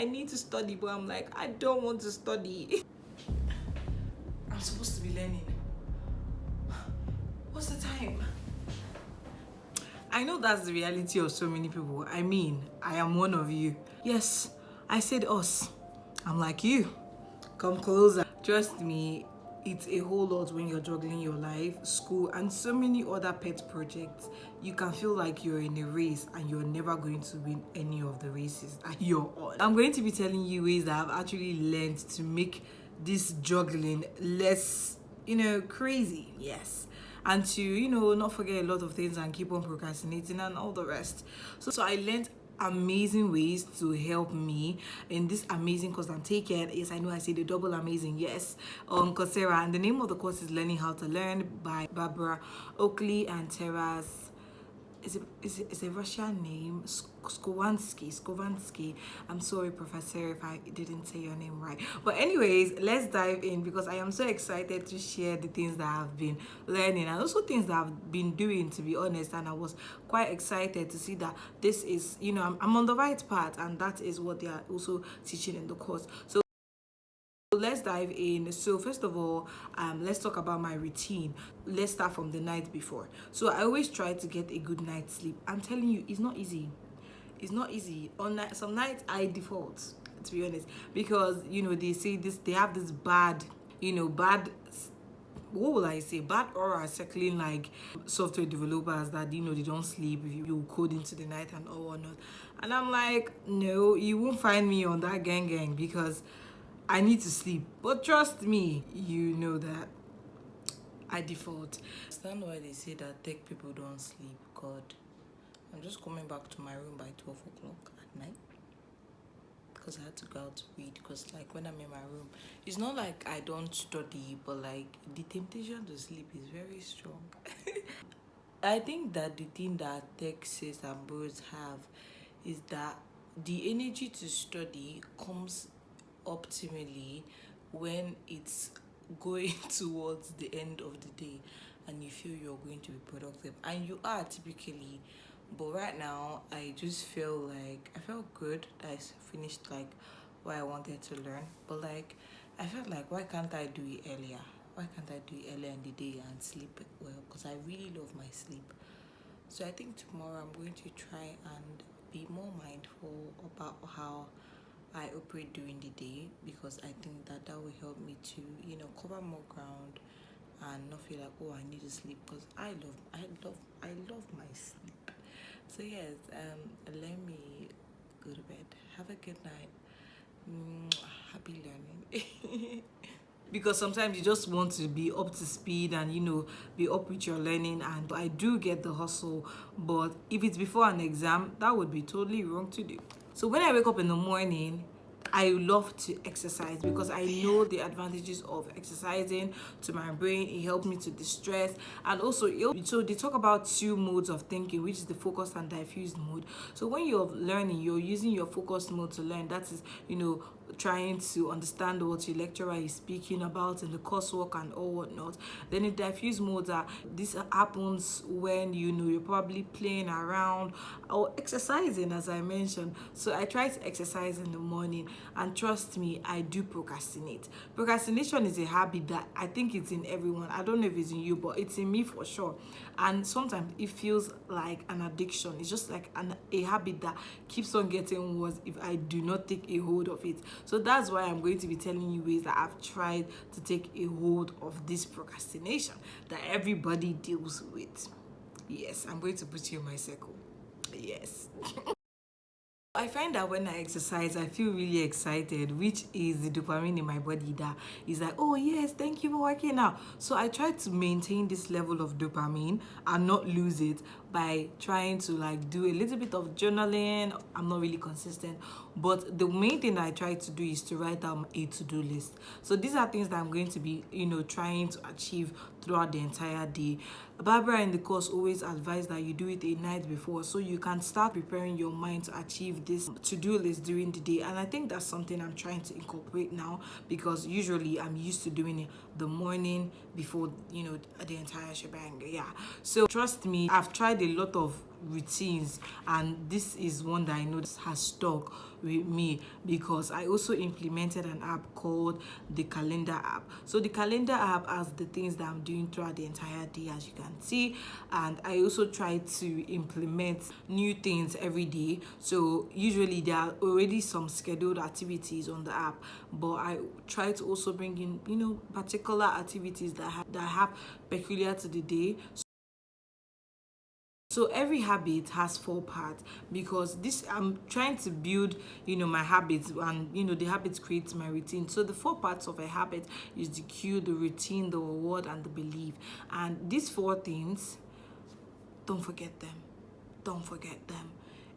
I need to study, but I'm like, I don't want to study. I'm supposed to be learning. What's the time? I know that's the reality of so many people. I mean, I am one of you. Yes, I said us. I'm like you. Come closer. Trust me, it's a whole lot when you're juggling your life, school, and so many other pet projects. You can feel like you're in a race and you're never going to win any of the races that you're on. I'm going to be telling you ways that I've actually learned to make this juggling less, crazy. Yes. And to, not forget a lot of things and keep on procrastinating and all the rest. So I learned amazing ways to help me in this amazing course I'm taking. Yes, I know I say the double amazing, yes, on Coursera. And the name of the course is Learning How to Learn by Barbara and Terrence. It's a Russian name, Skovansky. I'm sorry, Professor, if I didn't say your name right. But anyways, let's dive in because I am so excited to share the things that I've been learning and also things that I've been doing, to be honest. And I was quite excited to see that this is, I'm on the right path, and that is what they are also teaching in the course. So let's dive in. So first of all, let's talk about my routine. Let's start from the night before. So I always try to get a good night's sleep. I'm telling you, it's not easy. It's not easy. On some nights I default, to be honest, because they say this, they have this bad, what will I say, bad aura circling like software developers that they don't sleep if you code into the night and all or not. And I'm like, no, you won't find me on that gang because I need to sleep. But trust me, you know that I default. I understand why they say that tech people don't sleep. God, I'm just coming back to my room by 12 o'clock at night because I had to go out to read. Because like when I'm in my room, it's not like I don't study, but like the temptation to sleep is very strong. I think that the thing that tech sis and bros have is that the energy to study comes optimally when it's going towards the end of the day and you feel you're going to be productive, and you are typically. But right now I just feel like I felt good that I finished like what I wanted to learn, but like I felt like, why can't I do it earlier? Why can't I do it earlier in the day and sleep well? Because I really love my sleep. So I think tomorrow I'm going to try and be more mindful about how I operate during the day, because I think that will help me to cover more ground and not feel like, oh, I need to sleep, because I love my sleep. So yes, let me go to bed. Have a good night. Happy learning. Because sometimes you just want to be up to speed and be up with your learning, and I do get the hustle, but if it's before an exam, that would be totally wrong to do. So when I wake up in the morning, I love to exercise because I know the advantages of exercising to my brain. It helps me to distress, and also so they talk about two modes of thinking, which is the focused and diffused mode. So when you're learning, you're using your focused mode to learn. That is, trying to understand what your lecturer is speaking about in the coursework and all whatnot. Then the diffuse modes are, this happens when you're probably playing around or exercising, as I mentioned. So I try to exercise in the morning, and trust me, I do procrastinate. Procrastination is a habit that I think it's in everyone. I don't know if it's in you, but it's in me for sure. And sometimes it feels like an addiction. It's just like a habit that keeps on getting worse if I do not take a hold of it. So that's why I'm going to be telling you ways that I've tried to take a hold of this procrastination that everybody deals with. Yes, I'm going to put you in my circle. Yes. I find that when I exercise, I feel really excited, which is the dopamine in my body that is like, oh yes, thank you for working out. So I try to maintain this level of dopamine and not lose it by trying to like do a little bit of journaling. I'm not really consistent, but the main thing that I try to do is to write down a to-do list. So these are things that I'm going to be, trying to achieve throughout the entire day. Barbara in the course always advised that you do it a night before, so you can start preparing your mind to achieve this to-do list during the day. And I think that's something I'm trying to incorporate now, because usually I'm used to doing it the morning before, the entire shebang. Yeah. So trust me, I've tried a lot of routines, and this is one that I know has stuck with me because I also implemented an app called the calendar app. So the calendar app has the things that I'm doing throughout the entire day, as you can see, and I also try to implement new things every day. So usually there are already some scheduled activities on the app, but I try to also bring in, you know, particular activities that have peculiar to the day. So every habit has 4 parts, because this I'm trying to build, you know, my habits, and you know the habits creates my routine. So the 4 parts of a habit is the cue, the routine, the reward, and the belief. And these 4 things, don't forget them. Don't forget them.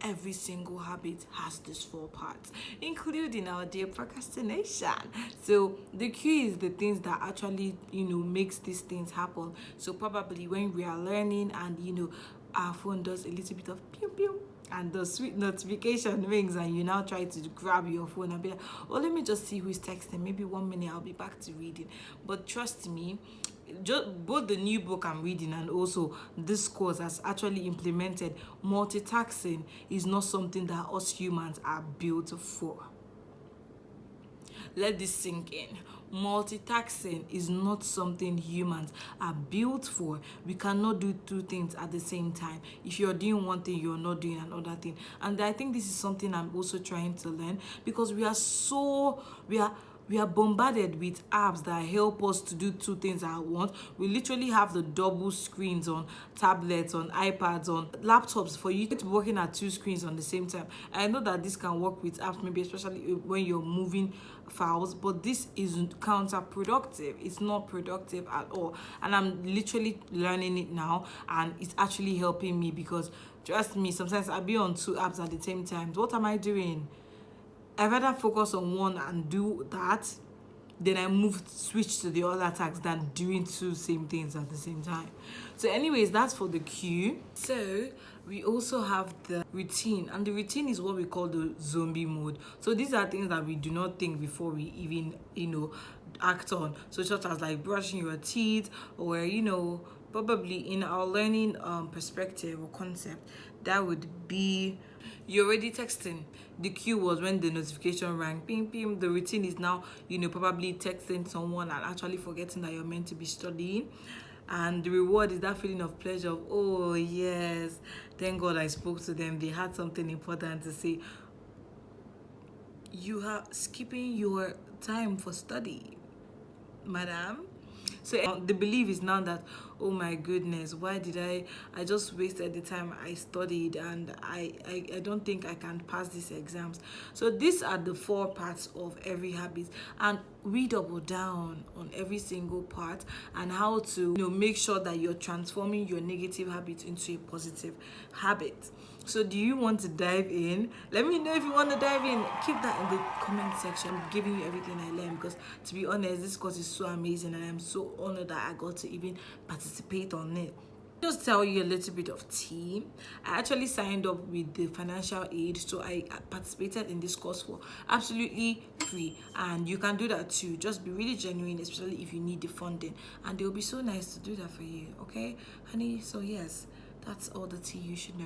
Every single habit has these 4 parts, including our dear procrastination. So the cue is the things that actually, you know, makes these things happen. So probably when we are learning and, you know, our phone does a little bit of pew pew and the sweet notification rings, and you now try to grab your phone and be like, oh, let me just see who's texting, maybe 1 minute I'll be back to reading. But trust me, just both the new book I'm reading and also this course has actually implemented multitasking is not something that us humans are built for. Let this sink in. Multitasking is not something humans are built for. We cannot do 2 things at the same time. If you're doing one thing, you're not doing another thing. And I think this is something I'm also trying to learn, because we are bombarded with apps that help us to do 2 things at once. We literally have the double screens on tablets, on iPads, on laptops for you to be working at 2 screens on the same time. I know that this can work with apps, maybe especially when you're moving files, but this is counterproductive. It's not productive at all. And I'm literally learning it now, and it's actually helping me, because trust me, sometimes I'll be on 2 apps at the same time. What am I doing? I'd rather focus on one and do that, then I switch to the other tasks than doing 2 same things at the same time. So anyways, that's for the cue. So we also have the routine, and the routine is what we call the zombie mode. So these are things that we do not think before we even, you know, act on. So such as like brushing your teeth, or, you know, probably in our learning perspective or concept, that would be you're already texting. The cue was when the notification rang, ping ping. The routine is now, you know, probably texting someone and actually forgetting that you're meant to be studying. And the reward is that feeling of pleasure of, oh yes, thank God I spoke to them, they had something important to say. You are skipping your time for study, madam. So the belief is now that, oh my goodness, why did I just wasted the time I studied, and I don't think I can pass these exams. So these are the 4 parts of every habit, and we double down on every single part and how to, you know, make sure that you're transforming your negative habit into a positive habit. So do you want to dive in? Let me know if you want to dive in. Keep that in the comment section. I'm giving you everything I learned, because to be honest, this course is so amazing, and I'm so honored that I got to even participate on it. Just tell you a little bit of tea. I actually signed up with the financial aid, so I participated in this course for absolutely free, and you can do that too. Just be really genuine, especially if you need the funding, and they'll be so nice to do that for you, okay honey? So yes, that's all the tea you should know.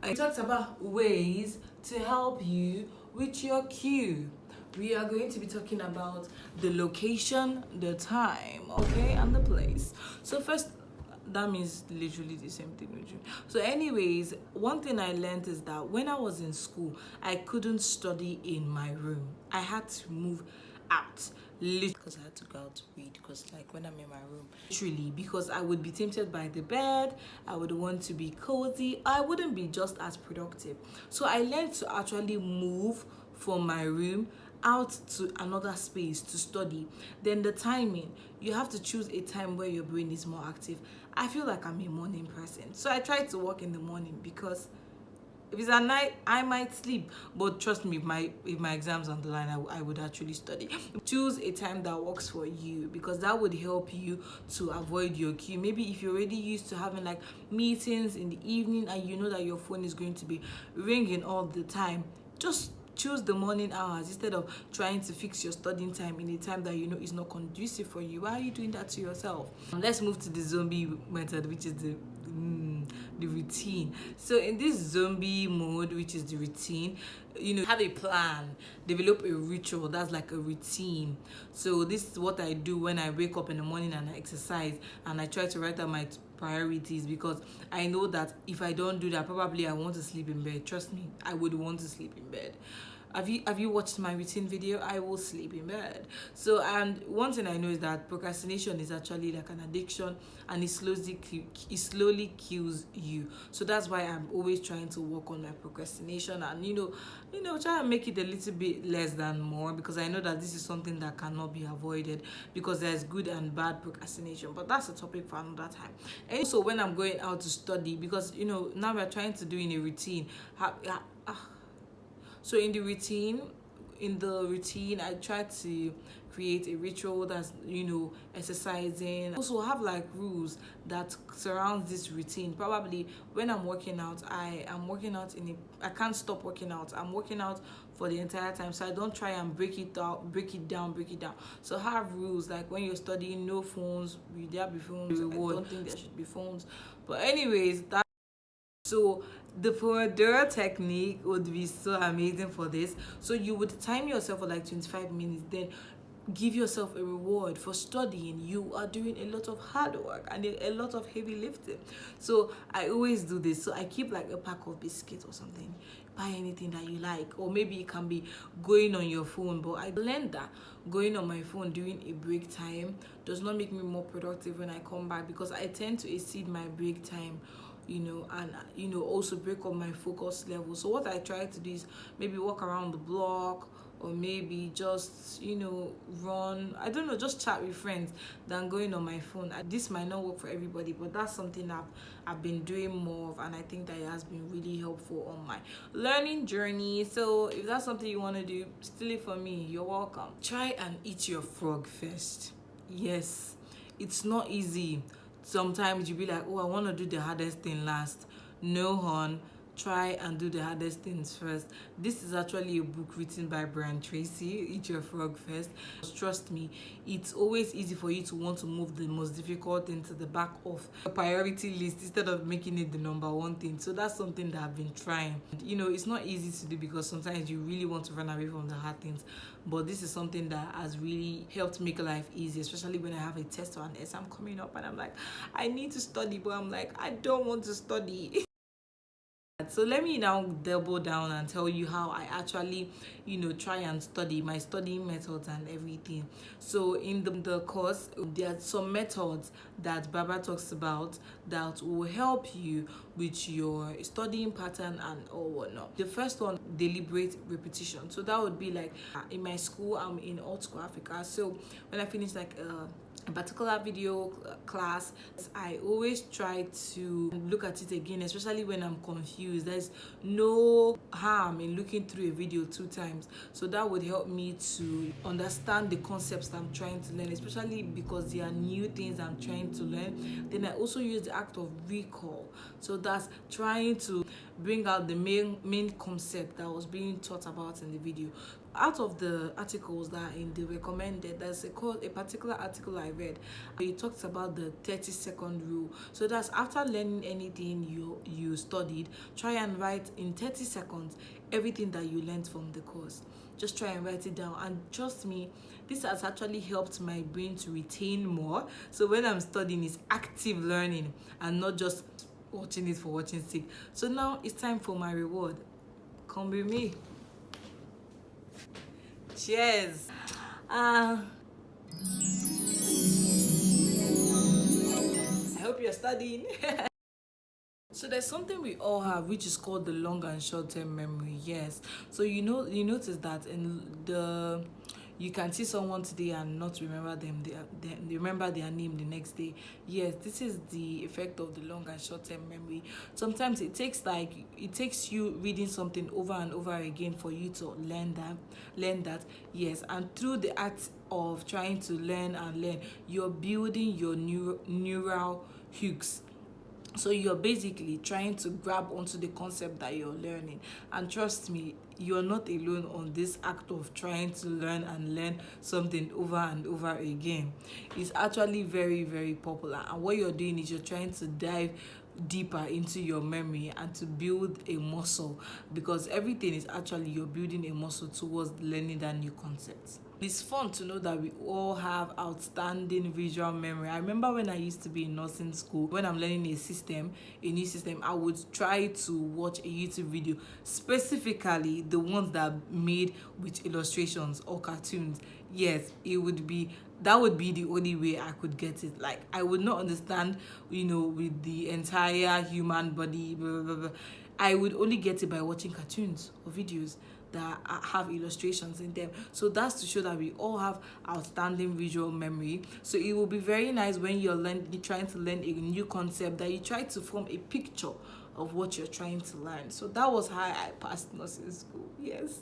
I talked about ways to help you with your cue. We are going to be talking about the location, the time, okay, and the place. So first, that means literally the same thing with you. So anyways, one thing I learned is that when I was in school, I couldn't study in my room. I had to move out, because I had to go out to read, because like when I'm in my room, literally, because I would be tempted by the bed, I would want to be cozy, I wouldn't be just as productive. So I learned to actually move from my room out to another space to study. Then the timing, you have to choose a time where your brain is more active. I feel like I'm a morning person, so I try to work in the morning, because if it's at night, I might sleep. But trust me, if my exams on the line, I would actually study. Choose a time that works for you, because that would help you to avoid your cue. Maybe if you're already used to having like meetings in the evening, and you know that your phone is going to be ringing all the time, just choose the morning hours instead of trying to fix your studying time in a time that you know is not conducive for you. Why are you doing that to yourself? Let's move to the zombie method, which is the the routine. So in this zombie mode, which is the routine, have a plan, develop a ritual. That's like a routine. So this is what I do when I wake up in the morning and I exercise, and I try to write down my priorities, because I know that if I don't do that, probably I want to sleep in bed. Trust me, I would want to sleep in bed. Have you watched my routine video? I will sleep in bed. So, and one thing I know is that procrastination is actually like an addiction, and it slowly kills you. So that's why I'm always trying to work on my procrastination, and try and make it a little bit less than more, because I know that this is something that cannot be avoided, because there's good and bad procrastination. But that's a topic for another time. And also when I'm going out to study, because now we're trying to do in a routine. So in the routine, I try to create a ritual that's exercising. Also have like rules that surrounds this routine. Probably when I'm working out, I can't stop working out. I'm working out for the entire time, so I don't try and break it down. So have rules like when you're studying, no phones. There be phones. I don't think there should be phones. But anyways, so the Pomodoro technique would be so amazing for this. So you would time yourself for like 25 minutes, then give yourself a reward for studying. You are doing a lot of hard work and a lot of heavy lifting. So I always do this. So I keep like a pack of biscuits or something. Buy anything that you like, or maybe it can be going on your phone. But I learned that going on my phone during a break time does not make me more productive when I come back, because I tend to exceed my break time, and also break up my focus level. So what I try to do is maybe walk around the block, or maybe just run, I don't know, just chat with friends than going on my phone. This might not work for everybody, but that's something I've been doing more of, and I think that it has been really helpful on my learning journey. So if that's something you want to do, steal it from me, you're welcome. Try and eat your frog first. Yes, it's not easy. Sometimes you be like, oh, I want to do the hardest thing last. No, hon. Try and do the hardest things first. This is actually a book written by Barbara and Terrence, Eat Your Frog First. Trust me, it's always easy for you to want to move the most difficult thing to the back of a priority list instead of making it the number one thing. So that's something that I've been trying. It's not easy to do, because sometimes you really want to run away from the hard things. But this is something that has really helped make life easy, especially when I have a test or an exam coming up and I'm like, I need to study, but I'm like, I don't want to study. So let me now double down and tell you how I actually, try and study, my studying methods and everything. So in the course, there are some methods that Barbara talks about that will help you with your studying pattern and all whatnot. The first one, deliberate repetition. So that would be like in my school, I'm in Old School Africa. So when I finish like a particular video class, I always try to look at it again, especially when I'm confused. There's no harm in looking through a video 2 times, so that would help me to understand the concepts that I'm trying to learn, especially because there are new things I'm trying to learn. Then I also use the act of recall, so that's trying to bring out the main concept that was being taught about in the video. Out of the articles that are in the recommended, there's a particular article I read. It talks about the 30-second rule. So that's after learning anything you studied, try and write in 30 seconds everything that you learned from the course. Just try and write it down, and trust me, this has actually helped my brain to retain more. So when I'm studying, it's active learning and not just watching it for watching sake. So now it's time for my reward. Come with me. Cheers. I hope you're studying. So there's something we all have, which is called the long and short-term memory. Yes. So you notice that you can see someone today and not remember them. They remember their name the next day. Yes, this is the effect of the long and short-term memory. Sometimes it takes you reading something over and over again for you to learn that. Yes, and through the act of trying to learn, you're building your neural hooks. So you're basically trying to grab onto the concept that you're learning. And trust me, you're not alone on this act of trying to learn something over and over again. It's actually very, very popular. And what you're doing is you're trying to dive deeper into your memory and to build a muscle, because everything is actually you're building a muscle towards learning that new concept. It's fun to know that we all have outstanding visual memory. I remember when I used to be in nursing school, when I'm learning a new system, I would try to watch a YouTube video, specifically the ones that made with illustrations or cartoons. Yes, that would be the only way I could get it. Like, I would not understand, with the entire human body, blah, blah, blah. I would only get it by watching cartoons or videos that have illustrations in them. So that's to show that we all have outstanding visual memory. So it will be very nice when you're trying to learn a new concept, that you try to form a picture of what you're trying to learn. So that was how I passed nursing school. Yes.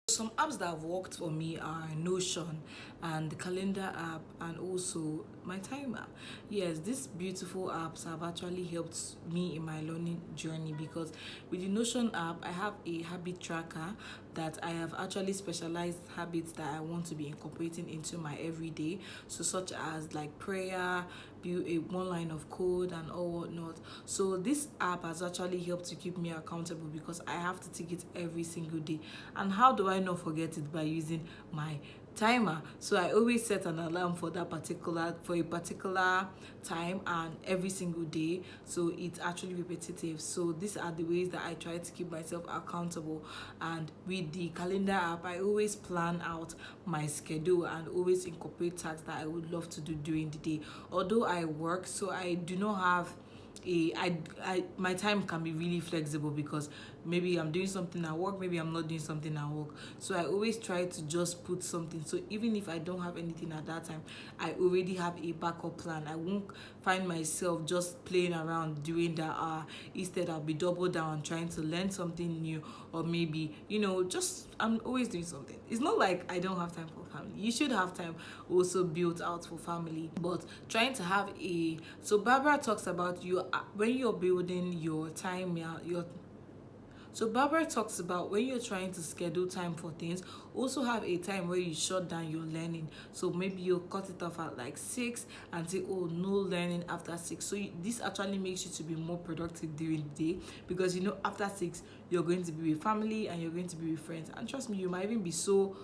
Some apps that have worked for me are Notion and the calendar app, and also my timer. Yes, these beautiful apps have actually helped me in my learning journey, because with the Notion app, I have a habit tracker that I have actually specialized habits that I want to be incorporating into my everyday. So such as like prayer, build one line of code and all whatnot. So this app has actually helped to keep me accountable, because I have to take it every single day. And how do I not forget it? By using my timer. So I always set an alarm for a particular time and every single day, so it's actually repetitive. So these are the ways that I try to keep myself accountable. And with the calendar app, I always plan out my schedule and always incorporate tasks that I would love to do during the day. Although I work, so I do not have my time can be really flexible, because maybe I'm doing something at work, maybe I'm not doing something at work. So I always try to just put something, so even if I don't have anything at that time, I already have a backup plan. I won't find myself just playing around during that hour. Instead, I'll be double down trying to learn something new, or maybe just I'm always doing something. It's not like I don't have time for family. You should have time also built out for family, but trying to have so Barbara talks about when you're building your time, so Barbara talks about when you're trying to schedule time for things, also have a time where you shut down your learning. So maybe you cut it off at like 6 and say, oh, no learning after 6. So this actually makes you to be more productive during the day, because after 6 you're going to be with family and you're going to be with friends. And trust me, you might even be so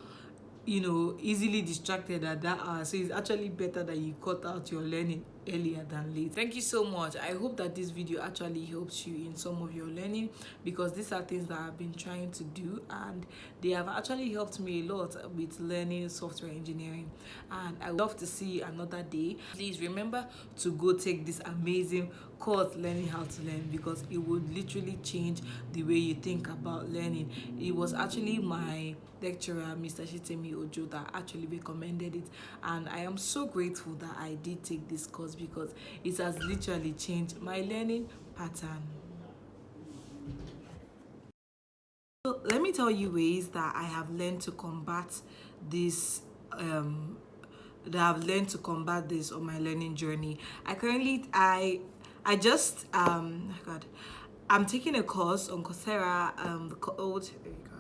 easily distracted at that hour. So it's actually better that you cut out your learning earlier than late. Thank you so much. I hope that this video actually helps you in some of your learning, because these are things that I've been trying to do, and they have actually helped me a lot with learning software engineering. And I would love to see you another day. Please remember to go take this amazing course, Learning How to Learn, because it would literally change the way you think about learning. It was actually my lecturer, Mr. S𝓸𝓬𝓲𝓪𝓵𝓼, that actually recommended it, and I am so grateful that I did take this course, because it has literally changed my learning pattern. So let me tell you ways that I have learned to combat this on my learning journey. I'm taking a course on Coursera, called, there you go.